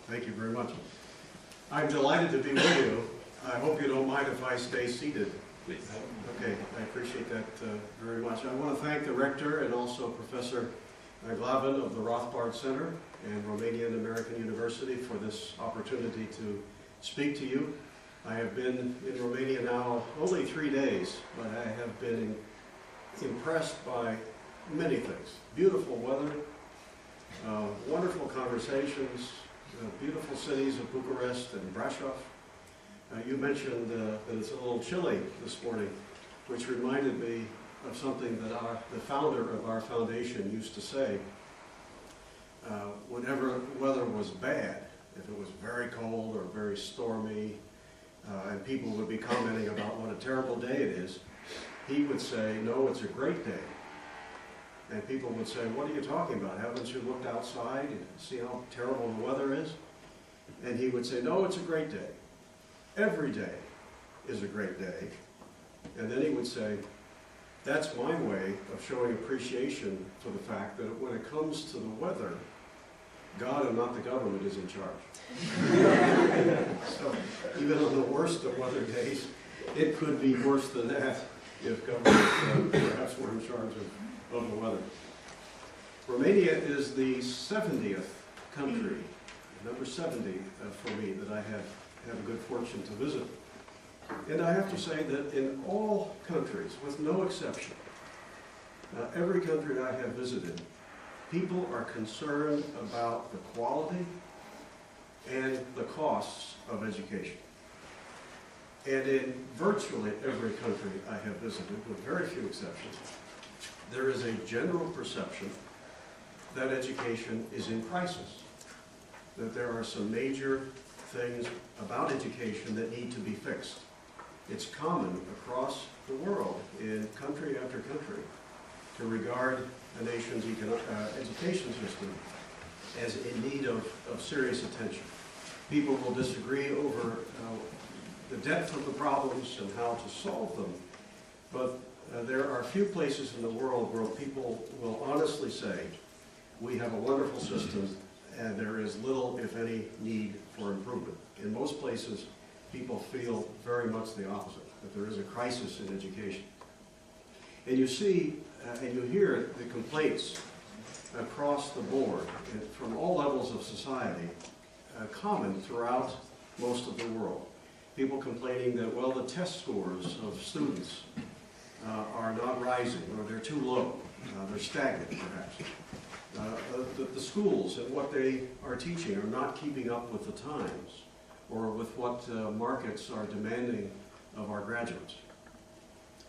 Thank you very much. I'm delighted to be with you. I hope you don't mind if I stay seated. Please. Okay, I appreciate that very much. I want to thank the rector and also Professor Glavin of the Rothbard Center and Romanian-American University for this opportunity to speak to you. I have been in Romania now only 3 days, but I have been impressed by many things. Beautiful weather, wonderful conversations, beautiful cities of Bucharest and Brașov. You mentioned that it's a little chilly this morning, which reminded me of something that the founder of our foundation used to say. Whenever weather was bad, if it was very cold or very stormy, and people would be commenting about what a terrible day it is, he would say, "No, it's a great day." And people would say, "What are you talking about? Haven't you looked outside and see how terrible the weather is?" And he would say, "No, it's a great day. Every day is a great day." And then he would say, "That's my way of showing appreciation for the fact that when it comes to the weather, God and not the government is in charge." So even on the worst of weather days, it could be worse than that if government perhaps were in charge of the weather. Romania is the 70th country, number 70 for me, that I have a good fortune to visit. And I have to say that in all countries, with no exception, every country I have visited, people are concerned about the quality and the costs of education. And in virtually every country I have visited, with very few exceptions, there is a general perception that education is in crisis, that there are some major things about education that need to be fixed. It's common across the world, in country after country, to regard a nation's education system as in need of serious attention. People will disagree over the depth of the problems and how to solve them, but there are few places in the world where people will honestly say, "We have a wonderful system and there is little, if any, need for improvement." In most places, people feel very much the opposite, that there is a crisis in education. And you see and you hear the complaints across the board from all levels of society, common throughout most of the world. People complaining that, well, the test scores of students are not rising, or they're too low, they're stagnant perhaps. The schools and what they are teaching are not keeping up with the times or with what markets are demanding of our graduates.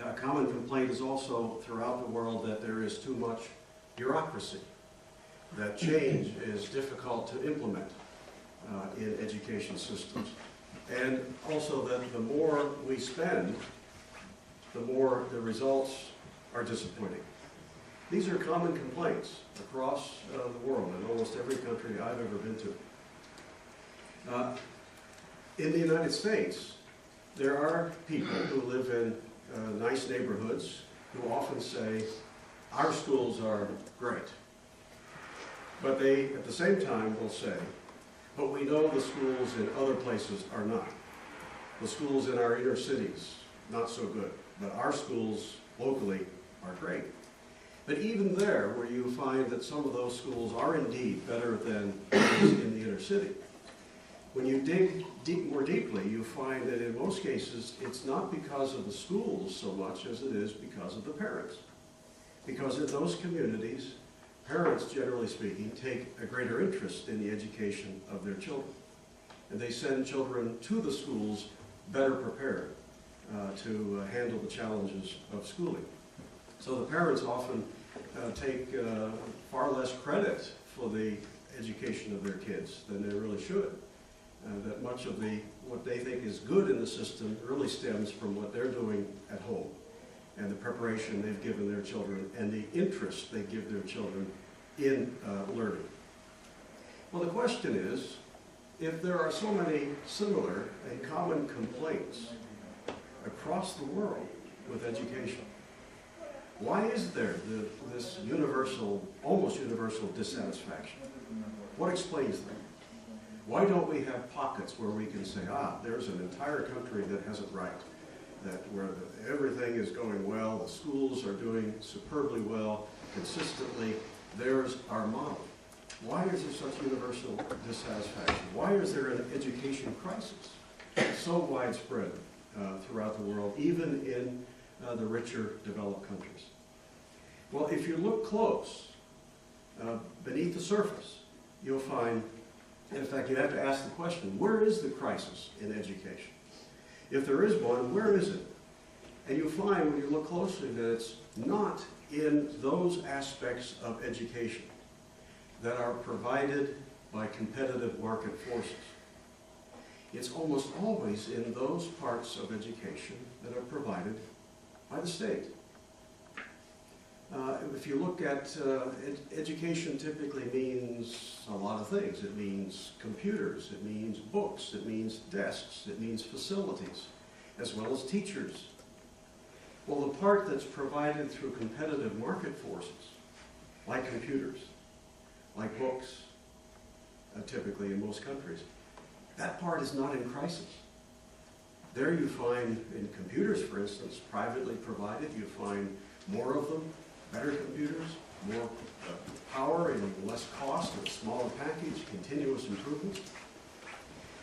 A common complaint is also throughout the world that there is too much bureaucracy, that change is difficult to implement in education systems, and also that the more we spend, the more the results are disappointing. These are common complaints across the world in almost every country I've ever been to. In the United States, there are people who live in nice neighborhoods who often say, "Our schools are great." But they, at the same time, will say, "But we know the schools in other places are not. The schools in our inner cities, not so good. But our schools locally are great." But even there, where you find that some of those schools are indeed better than those in the inner city, when you dig more deeply, you find that in most cases, it's not because of the schools so much as it is because of the parents. Because in those communities, parents, generally speaking, take a greater interest in the education of their children. And they send children to the schools better prepared to handle the challenges of schooling. So the parents often take far less credit for the education of their kids than they really should. That much of what they think is good in the system really stems from what they're doing at home and the preparation they've given their children and the interest they give their children in learning. Well, the question is, if there are so many similar and common complaints across the world with education, why is there this universal, almost universal dissatisfaction? What explains that? Why don't we have pockets where we can say, there's an entire country that has it right, where everything is going well, the schools are doing superbly well, consistently, there's our model. Why is there such universal dissatisfaction? Why is there an education crisis so widespread throughout the world, even in the richer developed countries? Well, if you look close, beneath the surface, you'll find, in fact, you have to ask the question, where is the crisis in education? If there is one, where is it? And you'll find, when you look closely, that it's not in those aspects of education that are provided by competitive market forces. It's almost always in those parts of education that are provided by the state. If you look at education, typically means a lot of things. It means computers, it means books, it means desks, it means facilities, as well as teachers. Well, the part that's provided through competitive market forces, like computers, like books, typically in most countries, that part is not in crisis. There you find, in computers, for instance, privately provided, you find more of them, better computers, more power and less cost, a smaller package, continuous improvements.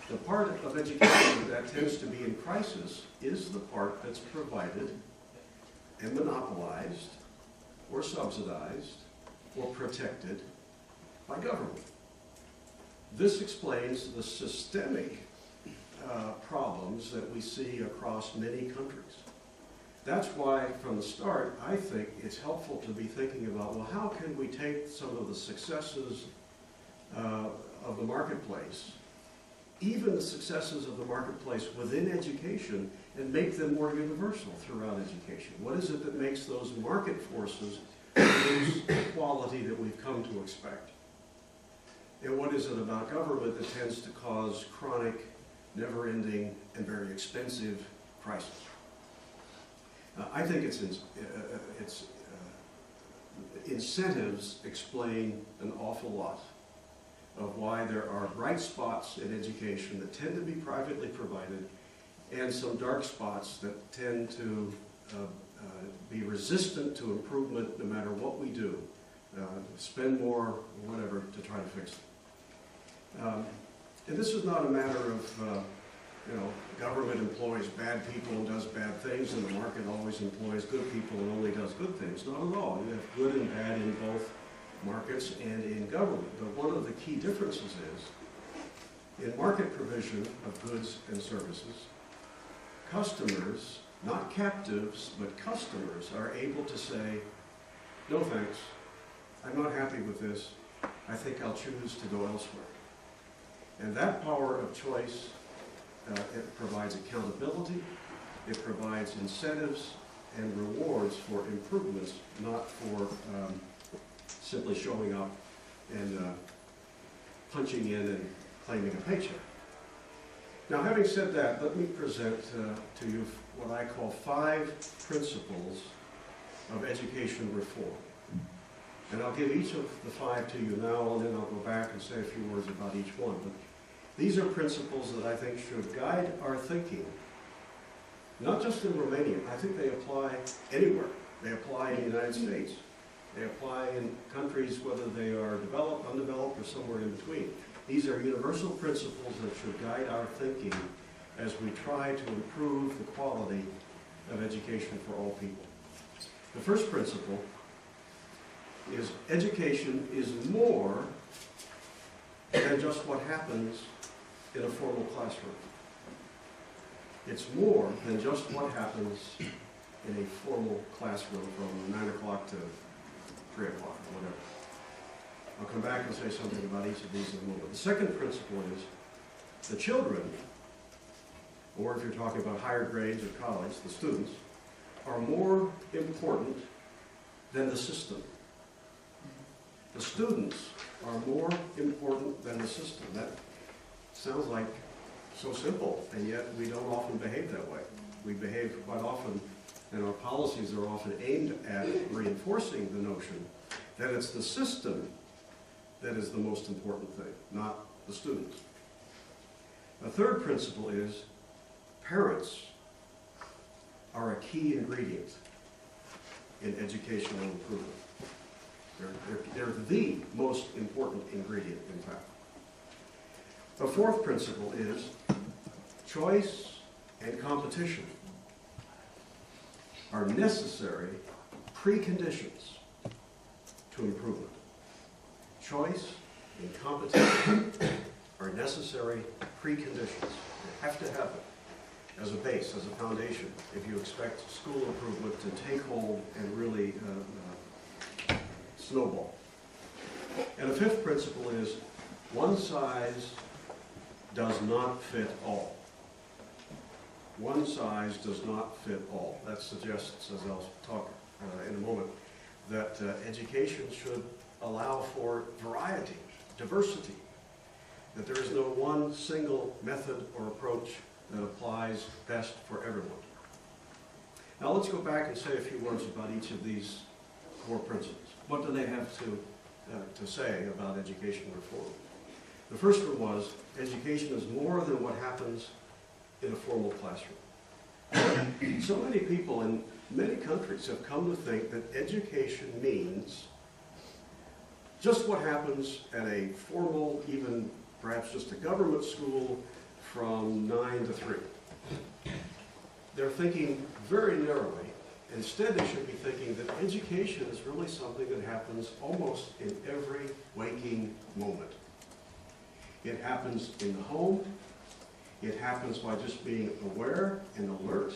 The part of education that tends to be in crisis is the part that's provided and monopolized or subsidized or protected by government. This explains the systemic problems that we see across many countries. That's why, from the start, I think it's helpful to be thinking about, well, how can we take some of the successes of the marketplace, even the successes of the marketplace within education, and make them more universal throughout education? What is it that makes those market forces produce the quality that we've come to expect? And what is it about government that tends to cause chronic, never-ending, and very expensive crisis? I think incentives explain an awful lot of why there are bright spots in education that tend to be privately provided, and some dark spots that tend to be resistant to improvement no matter what we do. Spend more, whatever, to try to fix it. And this is not a matter of government employs bad people and does bad things, and the market always employs good people and only does good things. Not at all. You have good and bad in both markets and in government. But one of the key differences is, in market provision of goods and services, customers, not captives, but customers, are able to say, no thanks, I'm not happy with this, I think I'll choose to go elsewhere. And that power of choice, it provides accountability, it provides incentives and rewards for improvements, not for simply showing up and punching in and claiming a paycheck. Now, having said that, let me present to you what I call 5 principles of education reform. And I'll give each of the 5 to you now, and then I'll go back and say a few words about each one. But these are principles that I think should guide our thinking, not just in Romania. I think they apply anywhere. They apply in the United States. They apply in countries, whether they are developed, undeveloped, or somewhere in between. These are universal principles that should guide our thinking as we try to improve the quality of education for all people. The first principle is education is more than just what happens in a formal classroom. It's more than just what happens in a formal classroom from 9 o'clock to 3 o'clock, or whatever. I'll come back and say something about each of these in a moment. The second principle is the children, or if you're talking about higher grades or college, the students, are more important than the system. The students are more important than the system. That sounds like so simple, and yet we don't often behave that way. We behave quite often, and our policies are often aimed at reinforcing the notion that it's the system that is the most important thing, not the students. A third principle is parents are a key ingredient in educational improvement. They're the most important ingredient, in fact. The fourth principle is choice and competition are necessary preconditions to improvement. Choice and competition are necessary preconditions. You have to have it as a base, as a foundation, if you expect school improvement to take hold and really snowball. And the fifth principle is one size does not fit all. One size does not fit all. That suggests, as I'll talk in a moment, that education should allow for variety, diversity, that there is no one single method or approach that applies best for everyone. Now let's go back and say a few words about each of these core principles. What do they have to say about education reform? The first one was, education is more than what happens in a formal classroom. So many people in many countries have come to think that education means just what happens at a formal, even perhaps just a government school from 9 to 3. They're thinking very narrowly. Instead, they should be thinking that education is really something that happens almost in every waking moment. It happens in the home. It happens by just being aware and alert,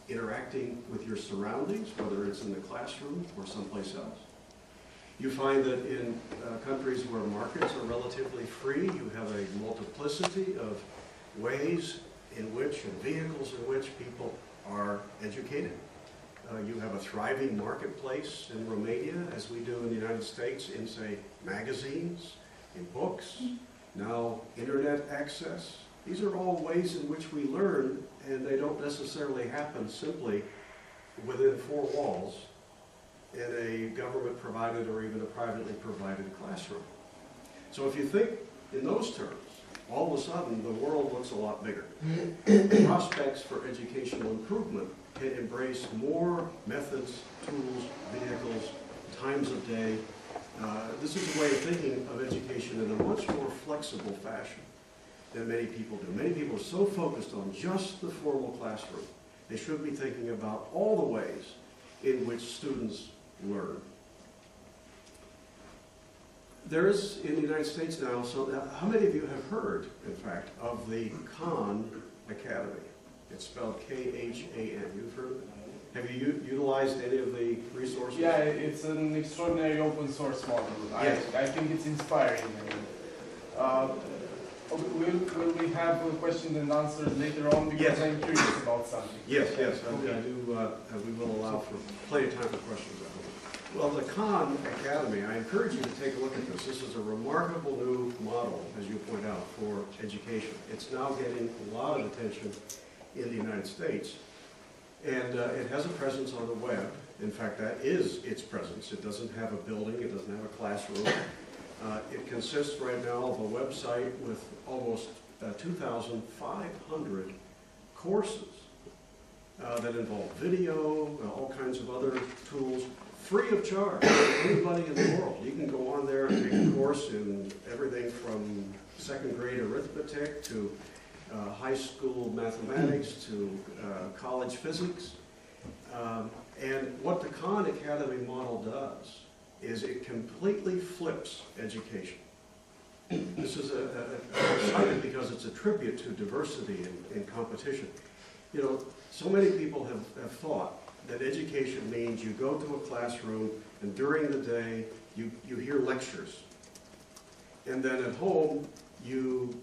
interacting with your surroundings, whether it's in the classroom or someplace else. You find that in countries where markets are relatively free, you have a multiplicity of ways in which, and vehicles in which people are educated. You have a thriving marketplace in Romania, as we do in the United States, in, say, magazines, in books, now internet access. These are all ways in which we learn, and they don't necessarily happen simply within four walls in a government-provided or even a privately provided classroom. So if you think in those terms, all of a sudden the world looks a lot bigger. Prospects for educational improvement can embrace more methods, tools, vehicles, times of day. This is a way of thinking of education in a much more flexible fashion than many people do. Many people are so focused on just the formal classroom. They should be thinking about all the ways in which students learn. There is, in the United States now, so how many of you have heard, in fact, of the Khan Academy? It's spelled K-H-A-N. You've heard of it? Have you utilized any of the resources? Yeah, it's an extraordinary open source model. Yes. I think it's inspiring. Will we have questions and answers later on? Because Yes. I'm curious about something. Yes, I Okay. do. We will allow for plenty of time for questions. Well, the Khan Academy, I encourage you to take a look at this. This is a remarkable new model, as you point out, for education. It's now getting a lot of attention in the United States, and it has a presence on the web. In fact, that is its presence. It doesn't have a building. It doesn't have a classroom. It consists right now of a website with almost 2,500 courses that involve video, all kinds of other tools, free of charge for anybody in the world. You can go on there and take a course in everything from second grade arithmetic to high school mathematics to college physics. And what the Khan Academy model does is it completely flips education. This is exciting because it's a tribute to diversity and competition. You know, so many people have thought that education means you go to a classroom and during the day you hear lectures. And then at home you